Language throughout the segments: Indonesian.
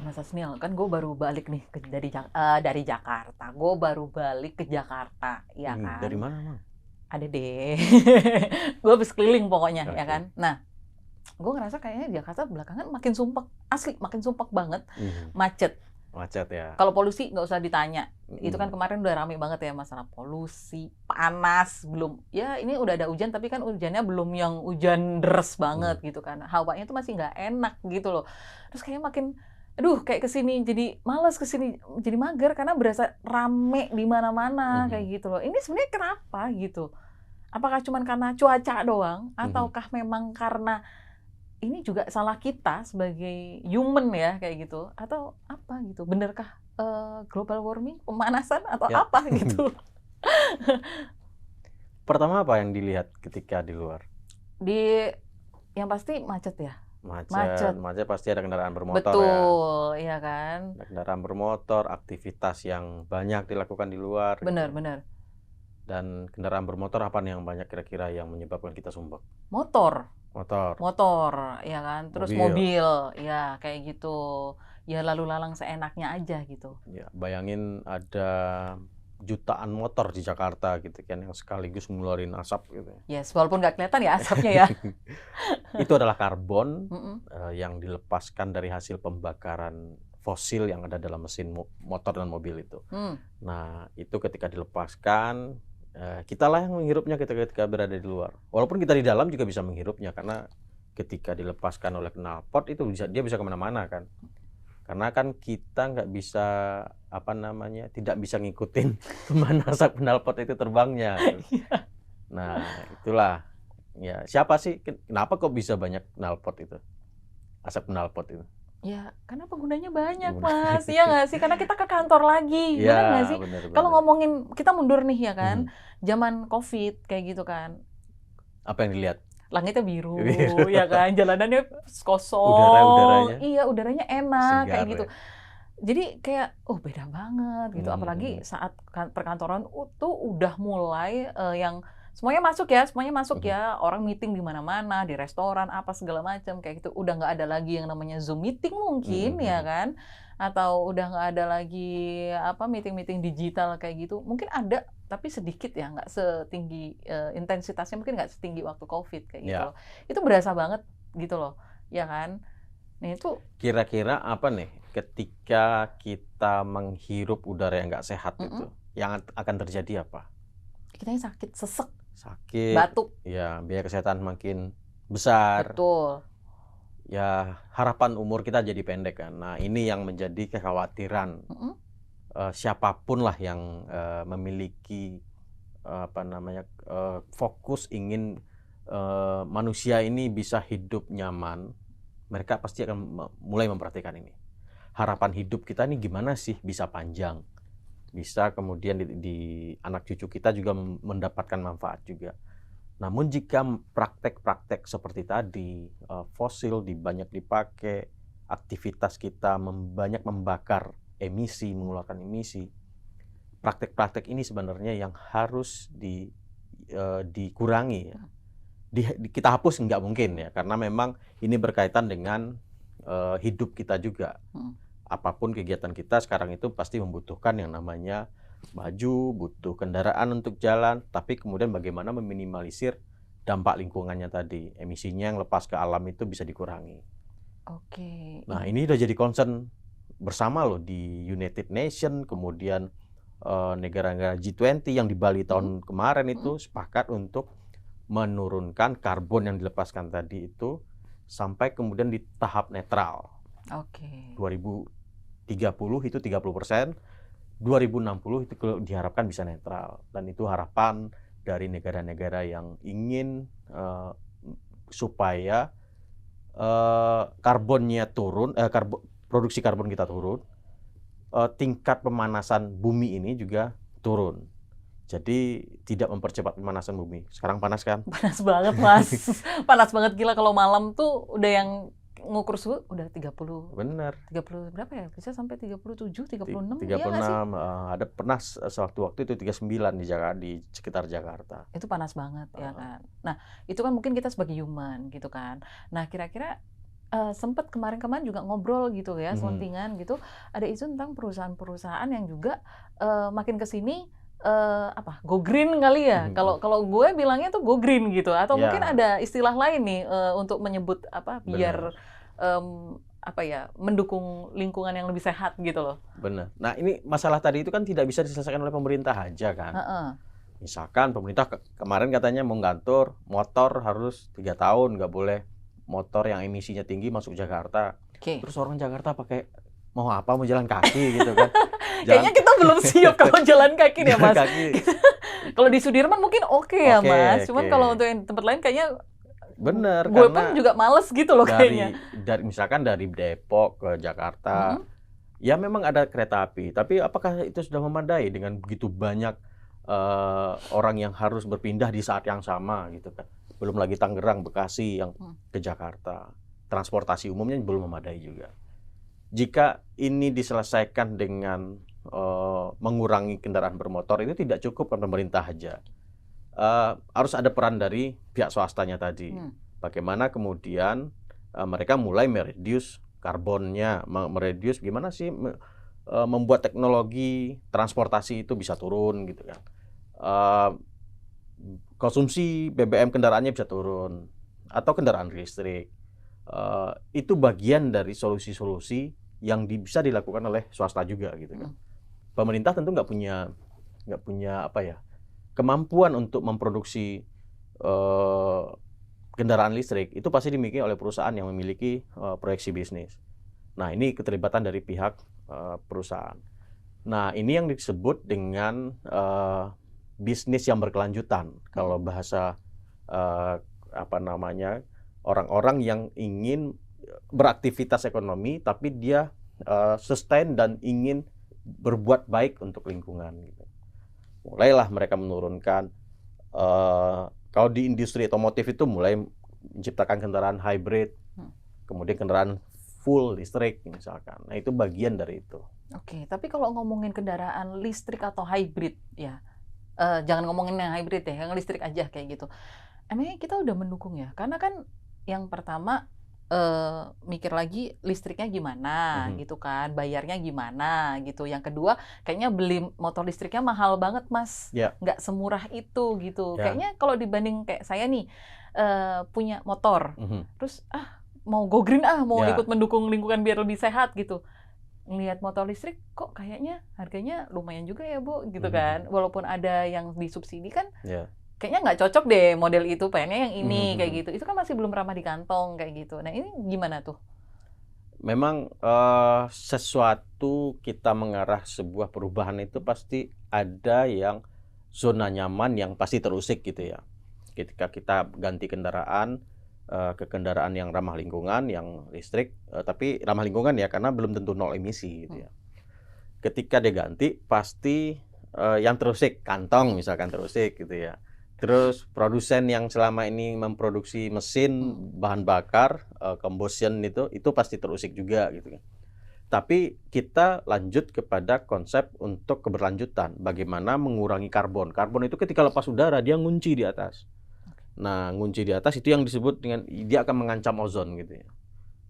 Mas Asniel, kan gue baru balik nih dari Jakarta. Gue baru balik ke Jakarta, ya Dari kan? mana, Mang? Ada deh. Gue habis keliling pokoknya, ya Oke. kan? Nah, gue ngerasa kayaknya Jakarta belakangan makin sumpek, asli makin sumpek banget, Mhm. macet. Macet ya? Kalau polusi nggak usah ditanya. Itu kan Mhm. kemarin udah rame banget ya masalah polusi, panas, belum. Ya ini udah ada hujan, tapi kan hujannya belum yang hujan deres banget Mhm. gitu kan. Hawanya tuh masih nggak enak gitu loh. Terus kayaknya makin, aduh kayak kesini jadi males kesini, jadi mager karena berasa rame di mana-mana Mhm. kayak gitu loh. Ini sebenarnya kenapa gitu? Apakah cuma karena cuaca doang, Mhm. ataukah memang karena ini juga salah kita sebagai human ya kayak gitu, atau apa gitu? Benerkah global warming, pemanasan atau Ya. apa gitu? Pertama apa yang dilihat ketika di luar? Di yang pasti macet ya, Macet, macet. macet pasti ada kendaraan bermotor ya. Betul, iya kan? Ada kendaraan bermotor, aktivitas yang banyak dilakukan di luar Bener gitu. bener. Dan kendaraan bermotor apa nih yang banyak kira-kira yang menyebabkan kita sumpek? Motor, Motor, motor, ya kan? Terus mobil. mobil, ya kayak gitu. Ya lalu lalang seenaknya aja gitu. Ya, bayangin ada jutaan motor di Jakarta gitu kan yang sekaligus ngeluarin asap gitu. Yes, walaupun nggak kelihatan ya asapnya ya. Itu adalah karbon Mm-mm. yang dilepaskan dari hasil pembakaran fosil yang ada dalam mesin motor dan mobil itu. Hmm. Nah, itu ketika dilepaskan, kitalah yang menghirupnya ketika berada di luar. Walaupun kita di dalam juga bisa menghirupnya, karena ketika dilepaskan oleh knalpot itu dia bisa kemana-mana kan. Karena kan kita nggak bisa, apa namanya, tidak bisa ngikutin kemana asap knalpot itu terbangnya. Nah, itulah. Ya, siapa sih, kenapa kok bisa banyak knalpot itu? Asap knalpot itu. Ya, karena penggunanya banyak, Mas. Iya nggak sih? Karena kita ke kantor lagi, Iya, bener nggak sih? Kalau benar-benar. ngomongin, kita mundur nih ya kan, Mhm. zaman COVID kayak gitu kan. Apa yang dilihat? Langitnya biru, ya kan? Jalanannya kosong, Udara-udaranya iya udaranya enak kayak segar gitu. ya. Jadi kayak, oh beda banget gitu. Mhm. Apalagi Mhm. saat perkantoran tuh udah mulai yang semuanya masuk ya, semuanya masuk Mhm. ya. Orang meeting di mana-mana, di restoran, apa segala macam kayak gitu. Udah nggak ada lagi yang namanya Zoom meeting Mhm. mungkin ya Mhm. kan? Atau udah nggak ada lagi apa meeting-meeting digital kayak gitu. Mungkin ada, tapi sedikit ya, nggak setinggi intensitasnya mungkin nggak setinggi waktu COVID kayak gitu Ya, loh. Itu berasa banget gitu loh, ya kan? Nah itu kira-kira apa nih ketika kita menghirup udara yang nggak sehat mm-mm, itu, yang akan terjadi apa? kitanya sakit, sesek, Sakit, batuk, ya biaya kesehatan makin besar, betul. ya harapan umur kita jadi pendek kan. Nah, ini yang menjadi kekhawatiran Mm-mm. siapapun lah yang memiliki apa namanya, fokus ingin manusia ini bisa hidup nyaman, mereka pasti akan mulai memperhatikan ini. Harapan hidup kita nih gimana sih bisa panjang, bisa kemudian di anak cucu kita juga mendapatkan manfaat juga. Namun jika praktek-praktek seperti tadi, fosil banyak dipakai, aktivitas kita banyak membakar emisi, mengeluarkan emisi, praktek-praktek ini sebenarnya yang harus dikurangi ya. Kita hapus nggak mungkin ya, karena memang ini berkaitan dengan hidup kita juga. Mm. Apapun kegiatan kita sekarang itu pasti membutuhkan yang namanya baju, butuh kendaraan untuk jalan, tapi kemudian bagaimana meminimalisir dampak lingkungannya tadi, emisinya yang lepas ke alam itu bisa dikurangi. Oke, Nah, ini udah jadi concern bersama loh di United Nation, kemudian negara-negara G20 yang di Bali mm-mm, tahun kemarin mm-mm. itu sepakat untuk menurunkan karbon yang dilepaskan tadi itu sampai kemudian di tahap netral. Oke, 2030 itu 30%, 2060 itu diharapkan bisa netral. Dan itu harapan dari negara-negara yang ingin supaya karbonnya turun, produksi karbon kita turun, tingkat pemanasan bumi ini juga turun. Jadi tidak mempercepat pemanasan bumi. Sekarang panas kan? panas banget Mas. Panas banget gila kalau malam tuh udah yang ngukur suhu udah 30, Benar. 30 berapa ya? Bisa sampai 37, 36, iya nggak sih? 36, ada pernah sewaktu waktu itu 39 di Jakarta, di sekitar Jakarta. Itu panas banget ya Uh, kan. Nah, itu kan mungkin kita sebagai human gitu kan. Nah, kira-kira Sempet kemarin-kemarin juga ngobrol gitu ya, Mhm. selentingan gitu, ada isu tentang perusahaan-perusahaan yang juga, makin ke sini, go green kali ya? Mhm. Kalau kalau gue bilangnya tuh go green gitu, atau mungkin Ya, ada istilah lain nih, untuk menyebut biar, benar. mendukung lingkungan yang lebih sehat gitu loh. Benar. Nah, ini masalah tadi itu kan tidak bisa diselesaikan oleh pemerintah aja kan. Heeh, Misalkan pemerintah kemarin katanya mau ngatur motor harus 3 tahun, nggak boleh motor yang emisinya tinggi masuk Jakarta. oke. Terus orang Jakarta pakai mau apa? Mau jalan kaki gitu kan. Kayaknya Jalan kita belum siap kalau jalan kaki nih ya, jalan Mas. kaki. Kalau di Sudirman mungkin oke ya, Oke, Mas, cuman oke. kalau untuk yang di tempat lain kayaknya Bener, gue pun karena juga males gitu loh kayaknya. dari misalkan dari Depok ke Jakarta, Mhm. ya memang ada kereta api, tapi apakah itu sudah memadai dengan begitu banyak orang yang harus berpindah di saat yang sama gitu kan. Belum lagi Tangerang, Bekasi yang Hmm. ke Jakarta. Transportasi umumnya belum memadai juga. Jika ini diselesaikan dengan mengurangi kendaraan bermotor, itu tidak cukup kan pemerintah aja. Harus ada peran dari pihak swastanya tadi. Hmm. Bagaimana kemudian mereka mulai mereduce karbonnya, mereduce gimana sih membuat teknologi transportasi itu bisa turun gitu kan. Eh, Konsumsi BBM kendaraannya bisa turun atau kendaraan listrik. Itu bagian dari solusi-solusi yang bisa dilakukan oleh swasta juga gitu kan. Hmm. Pemerintah tentu nggak punya apa ya kemampuan untuk memproduksi eh, kendaraan listrik. Itu pasti dimiliki oleh perusahaan yang memiliki proyeksi bisnis. Nah, ini keterlibatan dari pihak perusahaan. Nah, ini yang disebut dengan bisnis yang berkelanjutan. Kalau bahasa apa namanya orang-orang yang ingin beraktivitas ekonomi, tapi dia sustain dan ingin berbuat baik untuk lingkungan. Gitu. Mulailah mereka menurunkan. Kalau di industri otomotif itu mulai menciptakan kendaraan hybrid, kemudian kendaraan full listrik misalkan. Nah, itu bagian dari itu. Oke, tapi kalau ngomongin kendaraan listrik atau hybrid ya, jangan ngomongin yang hybrid ya, yang listrik aja kayak gitu. Emangnya kita udah mendukung ya? Karena kan yang pertama mikir lagi listriknya gimana Mhm. gitu kan, bayarnya gimana gitu. Yang kedua, kayaknya beli motor listriknya mahal banget, Mas. Ya, Nggak semurah itu gitu. ya. Kayaknya kalau dibanding kayak saya nih, punya motor, Mhm. terus mau go green mau Ya. ikut mendukung lingkungan biar lebih sehat gitu. Ngelihat motor listrik kok kayaknya harganya lumayan juga ya, Bu, gitu kan. Mhm. Walaupun ada yang disubsidi kan Ya. kayaknya nggak cocok deh model itu, pengennya yang ini, kayak Mhm. gitu. Itu kan masih belum ramah di kantong, kayak gitu. Nah, ini gimana tuh? Memang sesuatu kita mengarah sebuah perubahan itu pasti ada yang zona nyaman yang pasti terusik gitu ya. Ketika kita ganti kendaraan ke kendaraan yang ramah lingkungan, yang listrik, tapi ramah lingkungan ya karena belum tentu nol emisi gitu Hmm. ya. Ketika diganti pasti yang terusik kantong misalkan terusik gitu ya. Terus produsen yang selama ini memproduksi mesin bahan bakar combustion itu pasti terusik juga gitu kan. Tapi kita lanjut kepada konsep untuk keberlanjutan. Bagaimana mengurangi karbon. Karbon itu ketika lepas udara dia ngunci di atas. Nah, ngunci di atas itu yang disebut dengan dia akan mengancam ozon gitu ya.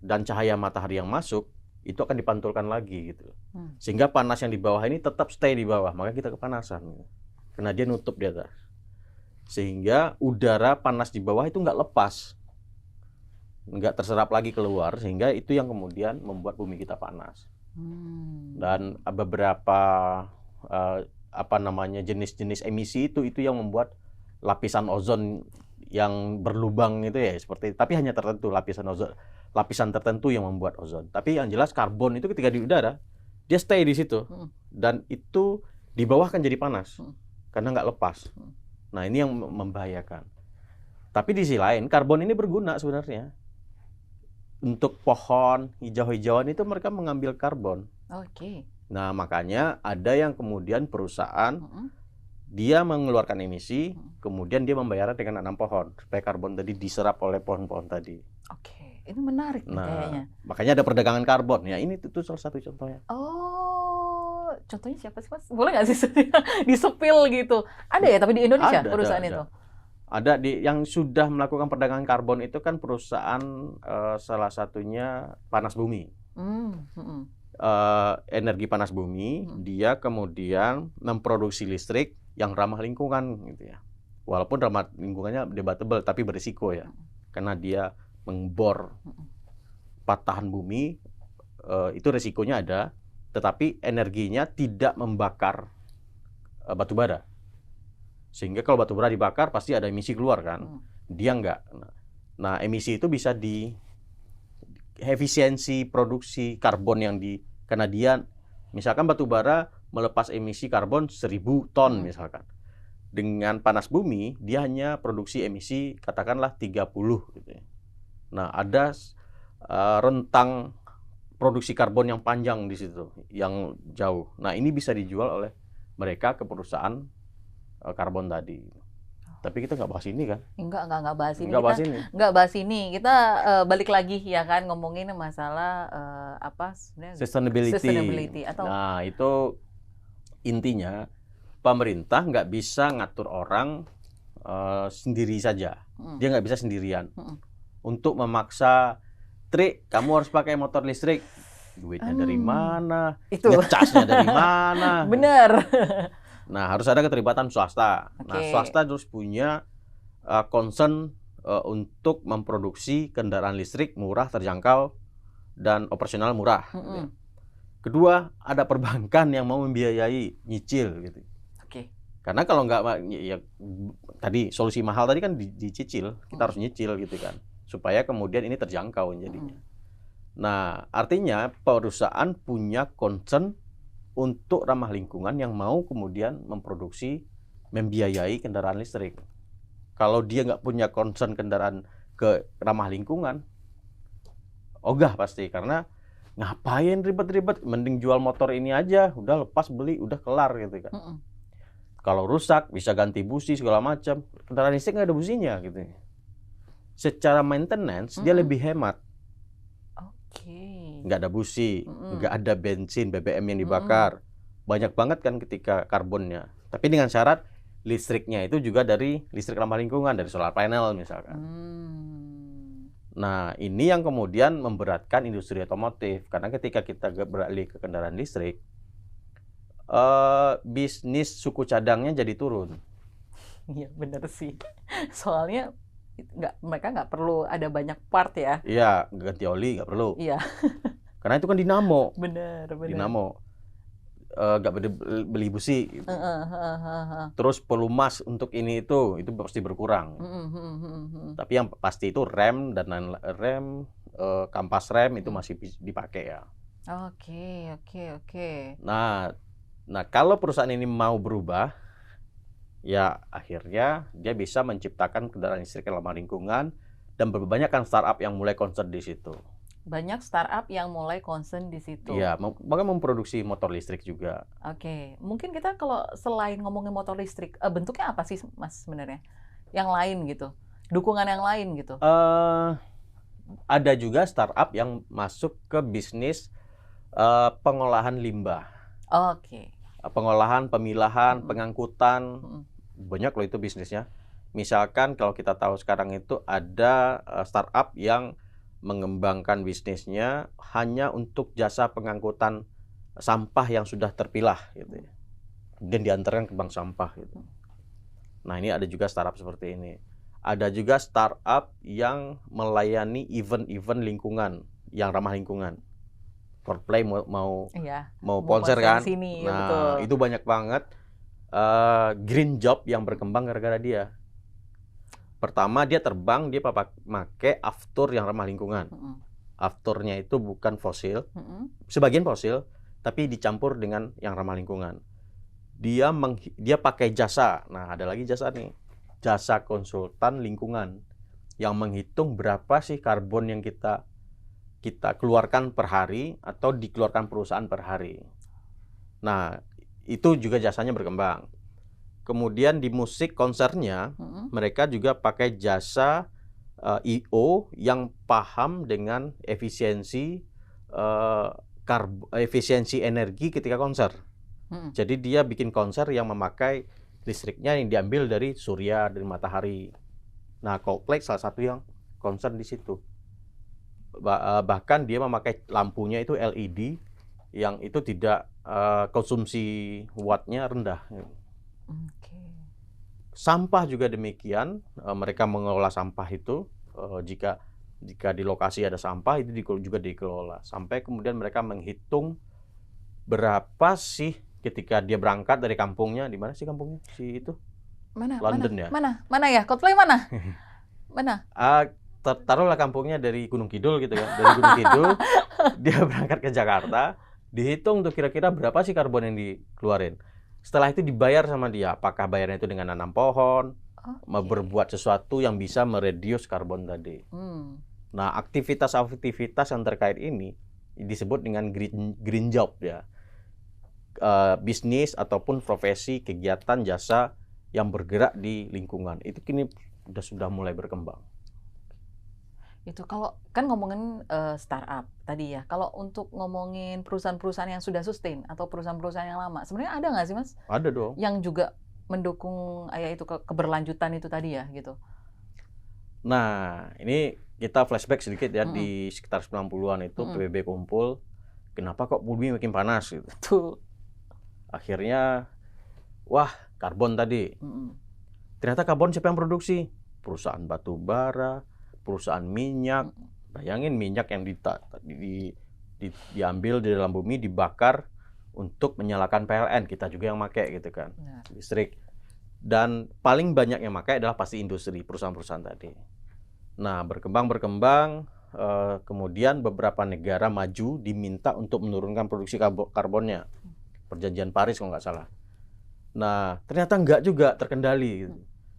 Dan cahaya matahari yang masuk itu akan dipantulkan lagi gitu. Sehingga panas yang di bawah ini tetap stay di bawah, maka kita kepanasan. Karena dia nutup di atas. Sehingga udara panas di bawah itu nggak lepas. Nggak terserap lagi keluar, sehingga itu yang kemudian membuat bumi kita panas. Dan beberapa jenis-jenis emisi itu yang membuat lapisan ozon yang berlubang itu ya seperti, tapi hanya tertentu lapisan tertentu yang membuat ozon. Tapi yang jelas karbon itu ketika di udara dia stay di situ dan itu di bawah kan jadi panas karena nggak lepas. Nah, ini yang membahayakan. Tapi di sisi lain karbon ini berguna sebenarnya untuk pohon hijau-hijauan itu mereka mengambil karbon. Oke. Nah, makanya ada yang kemudian perusahaan dia mengeluarkan emisi, kemudian dia membayarnya dengan nanam pohon supaya karbon tadi diserap oleh pohon-pohon tadi. Oke, ini menarik nih kayaknya. Makanya ada perdagangan karbon. Ya, ini tuh salah satu contohnya. Oh, contohnya siapa sih, Mas? Boleh nggak sih di-spill gitu? Ada ya, tapi di Indonesia perusahaan itu? Ada yang sudah melakukan perdagangan karbon itu kan perusahaan salah satunya Panas Bumi. Energi panas bumi, dia kemudian memproduksi listrik yang ramah lingkungan gitu ya. Walaupun ramah lingkungannya debatable tapi berisiko ya. Karena dia mengbor patahan bumi, itu risikonya ada, tetapi energinya tidak membakar batu bara. Sehingga kalau batu bara dibakar pasti ada emisi keluar kan. Dia enggak. Nah, emisi itu bisa di efisiensi produksi karbon yang karena dia misalkan batu bara melepas emisi karbon 1000 ton misalkan. Dengan panas bumi dia hanya produksi emisi katakanlah 30 gitu ya. Nah, ada rentang produksi karbon yang panjang di situ, yang jauh. Nah, ini bisa dijual oleh mereka ke perusahaan karbon tadi. Tapi kita nggak bahas ini kan? Nggak bahas ini. Nggak bahas ini. Kita balik lagi ya kan, ngomongin masalah apa sebenarnya? Sustainability. Atau... Nah, itu intinya pemerintah nggak bisa ngatur orang sendiri saja. Dia nggak bisa sendirian. Untuk memaksa, Tri, kamu harus pakai motor listrik. Duitnya dari mana? Ngecasnya dari mana? Bener. Nah, harus ada keterlibatan swasta. Nah, swasta terus punya concern untuk memproduksi kendaraan listrik murah, terjangkau, dan operasional murah. Gitu. Kedua, ada perbankan yang mau membiayai, nyicil gitu. Karena kalau nggak, ya tadi solusi mahal tadi kan dicicil, kita harus nyicil gitu kan, supaya kemudian ini terjangkau jadinya. Nah, artinya perusahaan punya concern untuk ramah lingkungan yang mau kemudian membiayai kendaraan listrik. Kalau dia nggak punya concern kendaraan ke ramah lingkungan, ogah pasti. Karena ngapain ribet-ribet, mending jual motor ini aja, udah lepas beli, udah kelar gitu kan. Kalau rusak bisa ganti busi segala macam. Kendaraan listrik nggak ada businya gitu. Secara maintenance dia lebih hemat. Nggak ada busi, nggak ada bensin, BBM yang dibakar. Banyak banget kan ketika karbonnya. Tapi dengan syarat listriknya itu juga dari listrik ramah lingkungan, dari solar panel misalkan. Nah, ini yang kemudian memberatkan industri otomotif. Karena ketika kita beralih ke kendaraan listrik, bisnis suku cadangnya jadi turun. Iya, bener sih. Soalnya mereka nggak perlu ada banyak part ya. Iya, ganti oli nggak perlu. Iya. Karena itu kan dinamo. Bener. Dinamo. Nggak beli busi. Gitu. Terus pelumas untuk ini itu pasti berkurang. Tapi yang pasti itu rem dan kampas rem itu masih dipakai ya. Oke. Nah, kalau perusahaan ini mau berubah, ya akhirnya dia bisa menciptakan kendaraan listrik yang ramah lingkungan, dan banyak kan startup yang mulai concern di situ. Banyak startup yang mulai concern di situ. Iya, bahkan memproduksi motor listrik juga. Mungkin kita kalau selain ngomongin motor listrik, bentuknya apa sih Mas sebenarnya? Yang lain gitu, dukungan yang lain gitu. Ada juga startup yang masuk ke bisnis pengolahan limbah. Pengolahan, pemilahan, pengangkutan, banyak loh itu bisnisnya. Misalkan kalau kita tahu sekarang itu ada startup yang mengembangkan bisnisnya hanya untuk jasa pengangkutan sampah yang sudah terpilah gitu ya. Dan diantarkan ke bank sampah gitu. Nah, ini ada juga startup seperti ini. Ada juga startup yang melayani event-event lingkungan yang ramah lingkungan. Coldplay mau konser kan? Sini, nah, betul. Itu banyak banget green job yang berkembang gara-gara dia. Pertama, dia terbang, dia pakai aftur yang ramah lingkungan. Afturnya itu bukan fosil, sebagian fosil, tapi dicampur dengan yang ramah lingkungan. Dia pakai jasa. Nah, ada lagi jasa nih, jasa konsultan lingkungan yang menghitung berapa sih karbon yang kita keluarkan per hari atau dikeluarkan perusahaan per hari. Nah, itu juga jasanya berkembang. Kemudian di musik konsernya, mereka juga pakai jasa I.O. yang paham dengan efisiensi efisiensi energi ketika konser. Jadi dia bikin konser yang memakai listriknya yang diambil dari surya, dari matahari. Nah, Coldplay salah satu yang concern di situ. Bahkan dia memakai lampunya itu LED yang itu tidak konsumsi wattnya rendah. Oke. Sampah juga demikian, mereka mengelola sampah itu jika di lokasi ada sampah itu juga dikelola. Sampai kemudian mereka menghitung berapa sih ketika dia berangkat dari kampungnya, di mana sih kampungnya si itu? Mana? London ya. Mana ya? Coldplay mana? Mana? Taruhlah kampungnya dari Gunung Kidul gitu ya. Dari Gunung Kidul dia berangkat ke Jakarta, dihitung tuh kira-kira berapa sih karbon yang dikeluarin. Setelah itu dibayar sama dia, apakah bayarnya itu dengan nanam pohon, berbuat sesuatu yang bisa mereduce karbon tadi. Nah, aktivitas-aktivitas yang terkait ini disebut dengan green job ya. Bisnis ataupun profesi, kegiatan, jasa yang bergerak di lingkungan. Itu kini sudah mulai berkembang. Itu kalau kan ngomongin startup tadi ya. Kalau untuk ngomongin perusahaan-perusahaan yang sudah sustain atau perusahaan-perusahaan yang lama, sebenarnya ada nggak sih Mas? Ada dong. Yang juga mendukung itu keberlanjutan itu tadi ya gitu. Nah, ini kita flashback sedikit ya di sekitar 90-an itu PBB kumpul. Kenapa kok bumi makin panas gitu. Betul. Akhirnya wah, karbon tadi. Ternyata karbon siapa yang produksi? Perusahaan batu bara, perusahaan minyak. Bayangin minyak yang diambil di dalam bumi, dibakar untuk menyalakan PLN. Kita juga yang pakai gitu kan, listrik. Dan paling banyak yang pakai adalah pasti industri, perusahaan-perusahaan tadi. Nah, berkembang, kemudian beberapa negara maju diminta untuk menurunkan produksi karbonnya. Perjanjian Paris kalau nggak salah. Nah, ternyata nggak juga terkendali.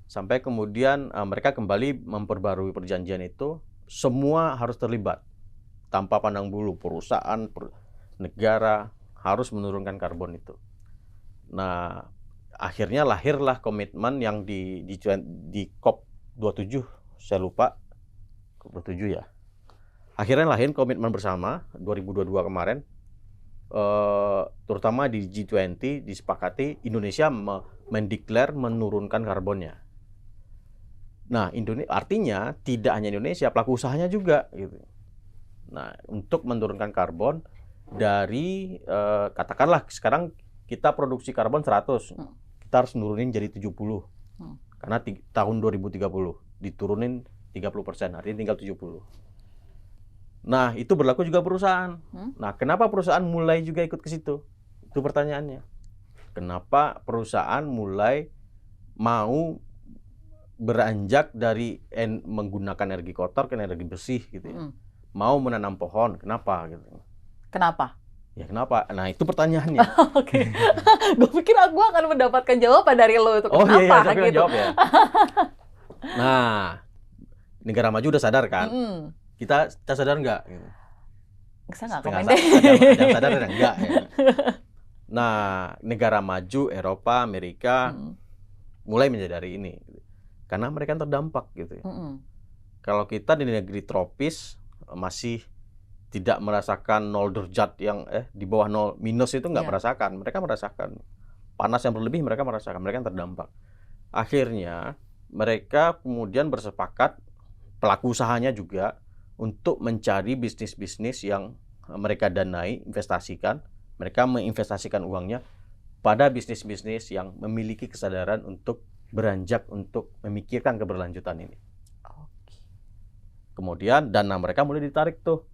Sampai kemudian mereka kembali memperbarui perjanjian itu, semua harus terlibat. Tanpa pandang bulu, perusahaan, negara harus menurunkan karbon itu. Nah, akhirnya lahirlah komitmen yang di COP27, saya lupa, COP27 ya. Akhirnya lahir komitmen bersama, 2022 kemarin, terutama di G20 disepakati Indonesia mendeklar menurunkan karbonnya. Nah, artinya tidak hanya Indonesia, pelaku usahanya juga gitu. Nah, untuk menurunkan karbon dari katakanlah sekarang kita produksi karbon 100, kita harus nurunin jadi 70. Karena tahun 2030 diturunin 30%, artinya tinggal 70. Nah, itu berlaku juga perusahaan. Nah, kenapa perusahaan mulai juga ikut ke situ? Itu pertanyaannya. Kenapa perusahaan mulai mau beranjak dari menggunakan energi kotor ke energi bersih gitu ya. Mau menanam pohon, kenapa gitu. Kenapa? Ya kenapa? Nah, itu pertanyaannya. Oke. Gue pikir aku akan mendapatkan jawaban dari lo itu. Oh iya, kenapa saya gitu. jawab ya. Nah, negara maju udah sadar kan? Kita sadar nggak? Saya nggak komen deh. Ada yang sadar ada nggak? Ya. Nah, negara maju, Eropa, Amerika mulai menyadari ini. Karena mereka terdampak gitu ya. Kalau kita di negeri tropis masih tidak merasakan 0 derajat yang di bawah 0 minus itu nggak merasakan. Mereka merasakan panas yang berlebih, mereka merasakan, mereka yang terdampak. Akhirnya mereka kemudian bersepakat, pelaku usahanya juga, untuk mencari bisnis-bisnis yang mereka danai, investasikan. Mereka menginvestasikan uangnya pada bisnis-bisnis yang memiliki kesadaran untuk beranjak untuk memikirkan keberlanjutan ini. Kemudian dana mereka mulai ditarik tuh.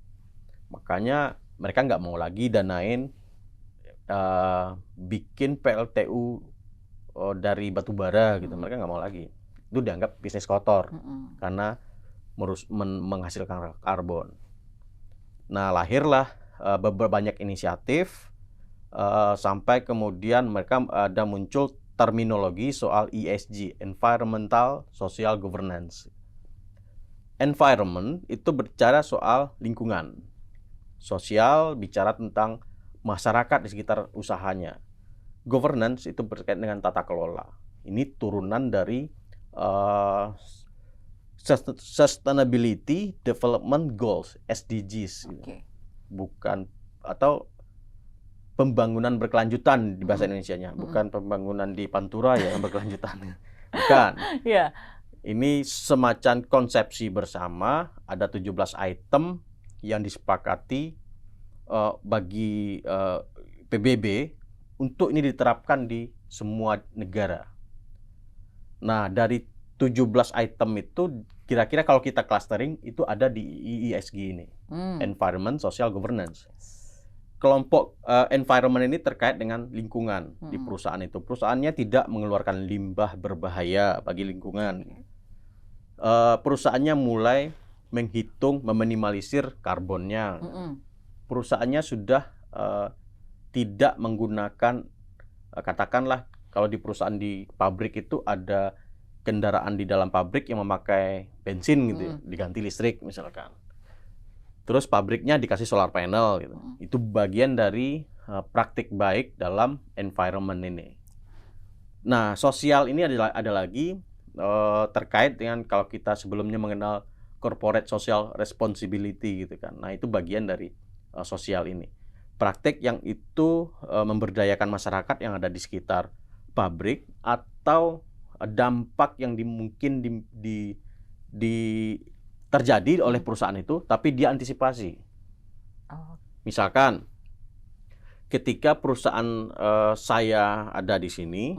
Makanya mereka nggak mau lagi danain bikin PLTU dari batu bara gitu. Mereka nggak mau lagi. Itu dianggap bisnis kotor karena menghasilkan karbon. Nah, lahirlah banyak inisiatif sampai kemudian mereka ada muncul terminologi soal ESG, Environmental Social Governance. Environment itu berbicara soal lingkungan. Sosial bicara tentang masyarakat di sekitar usahanya. Governance itu berkaitan dengan tata kelola. Ini turunan dari Sustainability Development Goals, SDGs. Bukan, atau pembangunan berkelanjutan di bahasa Mm-mm. Indonesianya, Mm-mm. bukan pembangunan di Pantura ya yang berkelanjutan. Bukan. Iya. Ini semacam konsepsi bersama, ada 17 item yang disepakati bagi PBB untuk ini diterapkan di semua negara. Nah, dari 17 item itu kira-kira kalau kita clustering itu ada di ESG ini, Environment, Social, Governance. Kelompok environment ini terkait dengan lingkungan di perusahaan itu. Perusahaannya tidak mengeluarkan limbah berbahaya bagi lingkungan. Perusahaannya mulai menghitung, meminimalisir karbonnya. Perusahaannya sudah tidak menggunakan, katakanlah kalau di perusahaan di pabrik itu ada kendaraan di dalam pabrik yang memakai bensin gitu ya, diganti listrik misalkan. Terus pabriknya dikasih solar panel gitu. Itu bagian dari praktik baik dalam environment ini. Nah, sosial ini ada lagi terkait dengan kalau kita sebelumnya mengenal corporate social responsibility gitu kan. Nah, itu bagian dari sosial ini. Praktik yang itu memberdayakan masyarakat yang ada di sekitar pabrik atau dampak yang mungkin terjadi oleh perusahaan itu, tapi dia antisipasi. Misalkan, ketika perusahaan saya ada di sini,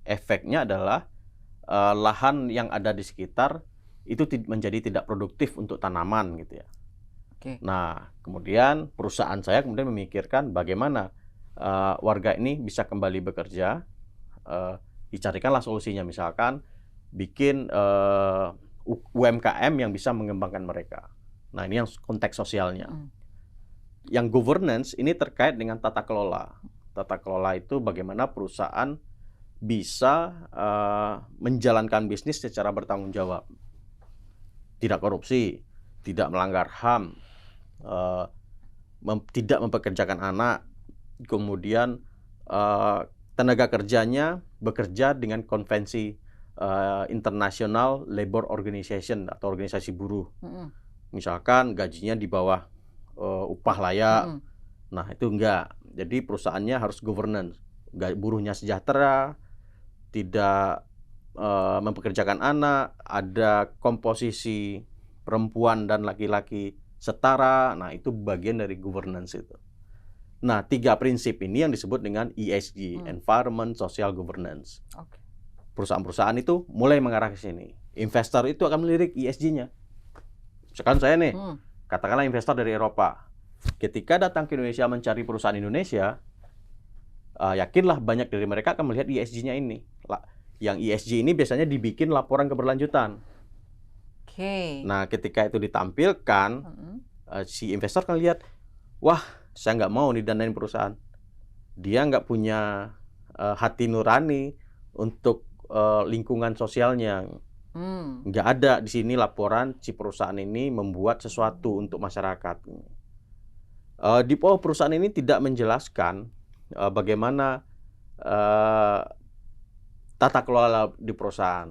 efeknya adalah lahan yang ada di sekitar itu menjadi tidak produktif untuk tanaman gitu ya. Nah, kemudian perusahaan saya kemudian memikirkan bagaimana warga ini bisa kembali bekerja, dicarikanlah solusinya, misalkan bikin UMKM yang bisa mengembangkan mereka. Nah, ini yang konteks sosialnya. Yang governance ini terkait dengan tata kelola. Tata kelola itu bagaimana perusahaan bisa menjalankan bisnis secara bertanggung jawab. Tidak korupsi, tidak melanggar HAM, tidak mempekerjakan anak, kemudian tenaga kerjanya bekerja dengan konvensi International Labor Organization atau organisasi buruh. Misalkan gajinya di bawah upah layak. Nah, itu enggak. Jadi perusahaannya harus governance. Buruhnya sejahtera, tidak mempekerjakan anak, ada komposisi perempuan dan laki-laki setara. Nah, itu bagian dari governance itu. Nah, 3 prinsip ini yang disebut dengan ESG, Environment, Social, Governance. Perusahaan-perusahaan itu mulai mengarah ke sini. Investor itu akan melirik ESG-nya. Misalkan saya nih, katakanlah investor dari Eropa. Ketika datang ke Indonesia mencari perusahaan Indonesia, yakinlah banyak dari mereka akan melihat ESG-nya ini. Yang ESG ini biasanya dibikin laporan keberlanjutan. Nah, ketika itu ditampilkan, si investor kan lihat, wah, saya nggak mau didanain perusahaan. Dia nggak punya hati nurani untuk lingkungan sosialnya. Nggak ada di sini laporan si perusahaan ini membuat sesuatu untuk masyarakat. Di bawah perusahaan ini tidak menjelaskan bagaimana tata kelola di perusahaan.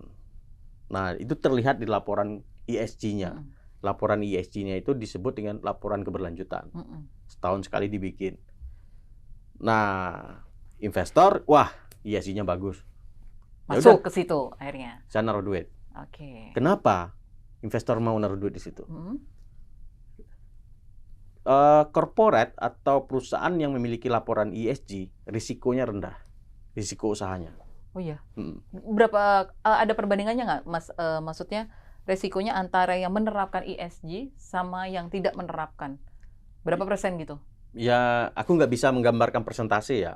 Nah, itu terlihat di laporan ESG-nya. Laporan ESG-nya itu disebut dengan laporan keberlanjutan. Setahun sekali dibikin. Nah, investor, wah, ESG-nya bagus. Masuk ke situ akhirnya. Saya naruh duit. Kenapa investor mau naruh duit di situ? Corporate atau perusahaan yang memiliki laporan ESG, risikonya rendah. Risiko usahanya. Oh iya. Berapa ada perbandingannya nggak, Mas? Maksudnya resikonya antara yang menerapkan ESG sama yang tidak menerapkan. Berapa persen gitu? Ya, aku nggak bisa menggambarkan persentase ya.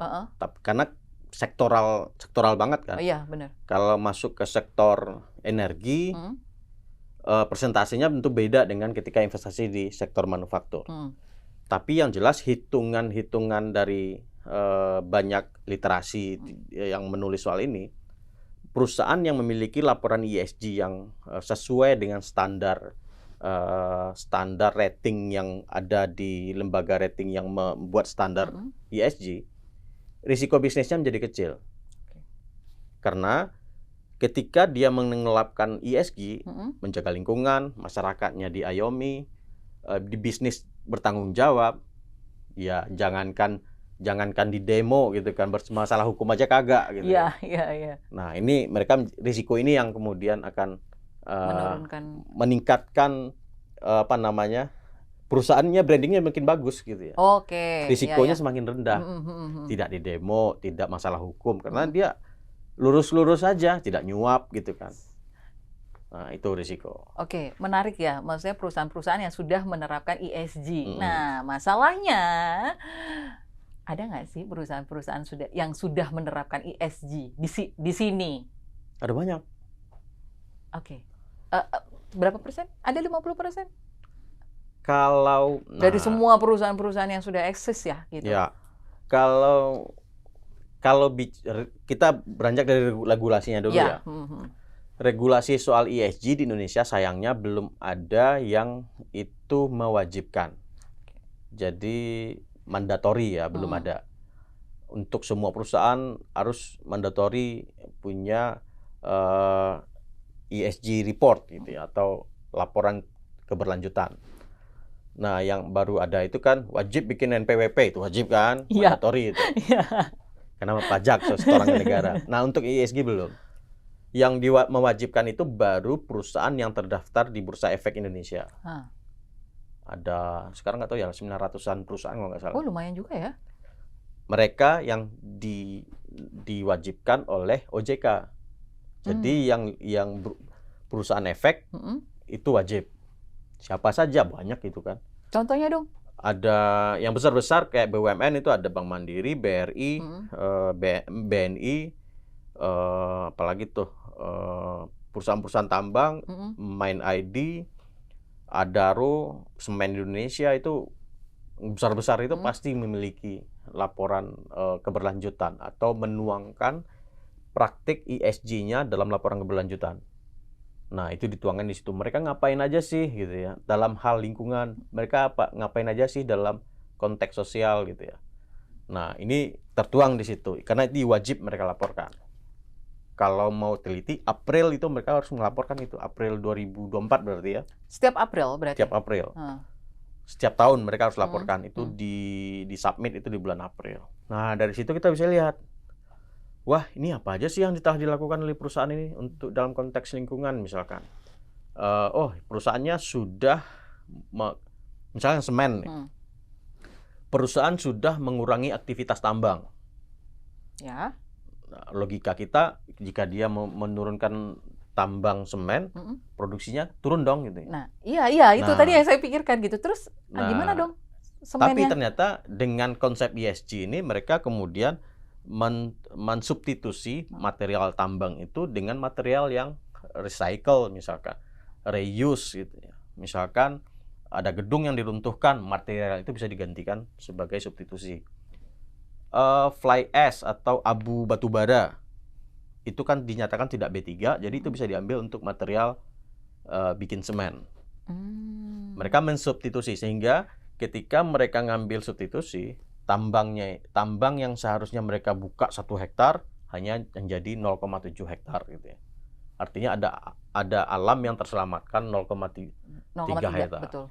Karena sektoral banget kan. Oh iya, benar. Kalau masuk ke sektor energi, persentasenya tentu beda dengan ketika investasi di sektor manufaktur. Tapi yang jelas hitungan-hitungan dari banyak literasi yang menulis soal ini, perusahaan yang memiliki laporan ESG yang sesuai dengan standar rating yang ada di lembaga rating yang membuat standar ESG, risiko bisnisnya menjadi kecil. Karena ketika dia menerapkan ESG, menjaga lingkungan, masyarakatnya diayomi, di bisnis bertanggung jawab, ya jangankan jangankan di demo gitu kan, bermasalah hukum aja kagak gitu Iya, ya. iya, iya. Nah, ini mereka risiko ini yang kemudian akan Menurunkan. meningkatkan apa namanya, perusahaannya brandingnya makin bagus gitu ya. Oke, iya, Risikonya ya. semakin rendah, Mhm. tidak di demo, tidak masalah hukum karena Mhm. dia lurus-lurus saja, tidak nyuap gitu kan. Nah, itu risiko. Oke, menarik ya. Maksudnya perusahaan-perusahaan yang sudah menerapkan ESG. Mhm. Nah, masalahnya ada nggak sih perusahaan-perusahaan yang sudah menerapkan ESG di sini? Ada banyak. Oke. Berapa persen? Ada 50%? Kalau Dari semua perusahaan-perusahaan yang sudah eksis ya, gitu. ya, kalau kita beranjak dari regulasinya dulu ya. Regulasi soal ESG di Indonesia sayangnya belum ada yang itu mewajibkan. Jadi mandatory ya, belum ada. Untuk semua perusahaan harus mandatory punya ESG report gitu ya, atau laporan keberlanjutan. Nah, yang baru ada itu kan wajib bikin NPWP, itu wajib kan, Iya. mandatory itu. Iya. Karena pajak setoran ke negara. Nah, untuk ESG belum. Yang mewajibkan itu baru perusahaan yang terdaftar di Bursa Efek Indonesia. Ada sekarang nggak tahu ya, 900-an perusahaan kalau nggak salah. Oh, lumayan juga ya. Mereka yang diwajibkan oleh OJK. Jadi yang perusahaan efek itu wajib. Siapa saja, banyak itu kan. Contohnya dong. Ada yang besar-besar kayak BUMN itu ada Bank Mandiri, BRI, BNI, apalagi tuh perusahaan-perusahaan tambang, Main ID, Adaro, Semen Indonesia itu besar-besar itu pasti memiliki laporan keberlanjutan atau menuangkan praktik ESG-nya dalam laporan keberlanjutan. Nah, itu dituangkan di situ. Mereka ngapain aja sih gitu ya dalam hal lingkungan. Mereka ngapain aja sih dalam konteks sosial gitu ya. Nah, ini tertuang di situ karena itu wajib mereka laporkan. Kalau mau teliti, April itu mereka harus melaporkan itu. April 2024 berarti ya. Setiap April berarti? Setiap April. Setiap tahun mereka harus laporkan. Itu di submit itu di bulan April. Nah, dari situ kita bisa lihat, wah, ini apa aja sih yang telah dilakukan oleh perusahaan ini untuk dalam konteks lingkungan misalkan. Oh, perusahaannya sudah, misalnya semen. Perusahaan sudah mengurangi aktivitas tambang. Ya. Nah, logika kita, jika dia menurunkan tambang semen, produksinya turun dong gitu. Nah, iya itu tadi yang saya pikirkan gitu. Terus gimana dong semennya? Tapi ternyata dengan konsep ESG ini mereka kemudian mensubstitusi material tambang itu dengan material yang recycle, misalkan reuse gitu ya. Misalkan ada gedung yang diruntuhkan, material itu bisa digantikan sebagai substitusi. Fly ash atau abu batubara itu kan dinyatakan tidak B3, jadi itu bisa diambil untuk material bikin semen. Mereka mensubstitusi sehingga ketika mereka ngambil substitusi, tambang yang seharusnya mereka buka 1 hektar hanya menjadi 0,7 hektar gitu ya. Artinya ada alam yang terselamatkan 0,3 hektar. Betul.